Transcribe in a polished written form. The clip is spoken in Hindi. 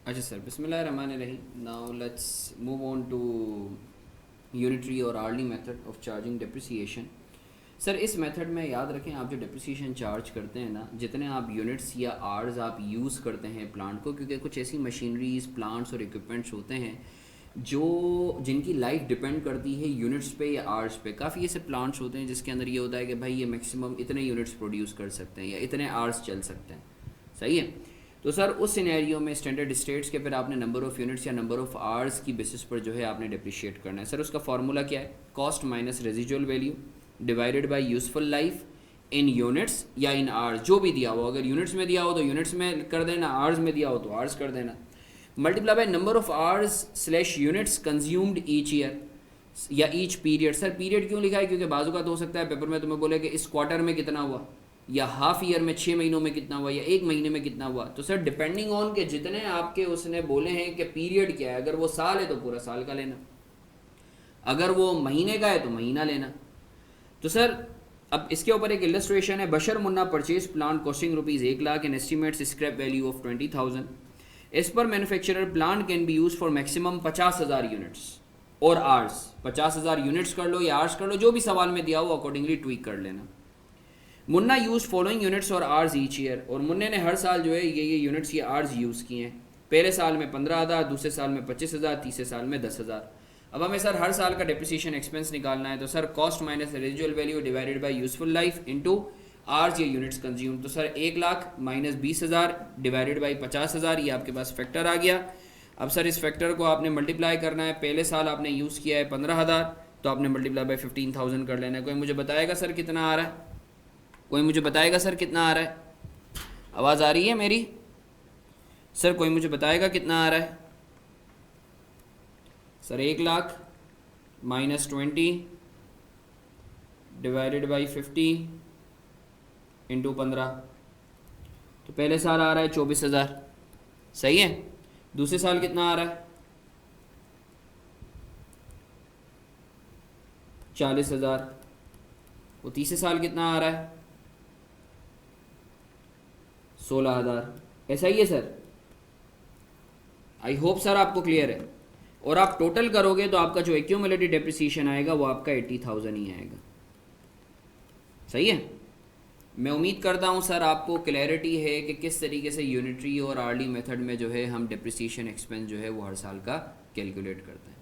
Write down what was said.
अच्छा सर, बिस्मिल्लाहिर्रहमानिर्रहीम। Now let's move on to unitary और early method of charging depreciation. Sir इस मेथड में याद रखें, आप जो डिप्रिसिएशन चार्ज करते हैं ना, जितने आप यूनिट्स या आर्स आप यूज़ करते हैं प्लांट को, क्योंकि कुछ ऐसी मशीनरीज, प्लांट्स और इक्विपमेंट्स होते हैं जो जिनकी लाइफ डिपेंड करती है यूनिट्स पे या आर्स पे। काफ़ी ऐसे प्लांट्स होते हैं जिसके अंदर ये होता है कि भाई ये मैक्सिमम इतने यूनिट्स प्रोड्यूस कर सकते हैं या इतने आर्स चल सकते हैं। सही है। तो सर उस सिनेरियो में स्टैंडर्ड स्टेट्स के फिर आपने नंबर ऑफ़ यूनिट्स या नंबर ऑफ़ आवर्स की बेसिस पर जो है आपने डिप्रिशिएट करना है। सर उसका फार्मूला क्या है? Cost minus residual value divided bye useful life in units या इन आवर्स, जो भी दिया हो। अगर यूनिट्स में दिया हो तो यूनिट्स में कर देना, आवर्स में दिया हो तो आवर्स कर देना, multiply by number of hours slash units consumed each year या ईच पीरियड। सर पीरियड क्यों लिखा है? क्योंकि बाजू का तो हो सकता है पेपर में तुम्हें बोले कि इस क्वार्टर में कितना हुआ, या हाफ ईयर में 6 महीनों में कितना हुआ, या 1 महीने में कितना हुआ। तो सर डिपेंडिंग ऑन के जितने आपके उसने बोले हैं कि पीरियड क्या है, अगर वो साल है तो पूरा साल का लेना, अगर वो महीने का है तो महीना लेना। तो सर अब इसके ऊपर एक इलस्ट्रेशन है। Bashar Munna purchase plant costing ₹1,00,000 and estimates scrap value of 20,000 as per manufacturer plant can be use for maximum 50,000 units और आर्स। 50,000 यूनिट्स कर लो या आर्स कर लो, जो भी सवाल में दिया हो अकॉर्डिंगली ट्वीक कर लेना। मुन्ना यूज फॉलोइंग यूनिट्स और आर्स ईच ईयर, और मुन्ने ने हर साल जो है ये यूनिट्स या आर्स यूज़ किए हैं। पहले साल में 15,000, दूसरे साल में 25,000, तीसरे साल में 10,000। अब हमें सर हर साल का डिप्रिसिएशन एक्सपेंस निकालना है। तो sir cost minus residual value divided by useful life into hours या यूनिट्स कंज्यूम। तो सर 1,00,000 माइनस 20,000 डिवाइडेड बाई 50,000, ये आपके पास फैक्टर आ गया। अब सर इस फैक्टर को आपने मल्टीप्लाई करना है। पहले साल आपने यूज़ किया है 15,000, तो आपने मल्टीप्लाई बाई 15,000 कर लेना है। कोई मुझे बताएगा सर कितना आ रहा है? कोई मुझे बताएगा सर कितना आ रहा है? आवाज़ आ रही है मेरी? सर कोई मुझे बताएगा कितना आ रहा है? Sir 1,00,000 minus 20 divided by 50 into 15। तो पहले साल आ रहा है 24,000, सही है। दूसरे साल कितना आ रहा है? 40,000। वो तीसरे साल कितना आ रहा है? 16,000। ऐसा ही है सर। आई होप सर आपको क्लियर है। और आप टोटल करोगे तो आपका जो एक्यूमुलेटेड डेप्रिसिएशन आएगा वो आपका 80,000 ही आएगा। सही है। मैं उम्मीद करता हूँ सर आपको क्लैरिटी है कि किस तरीके से यूनिटरी और आर्ली मेथड में जो है हम डिप्रिसिएशन एक्सपेंस जो है वो हर साल का कैलकुलेट करते हैं।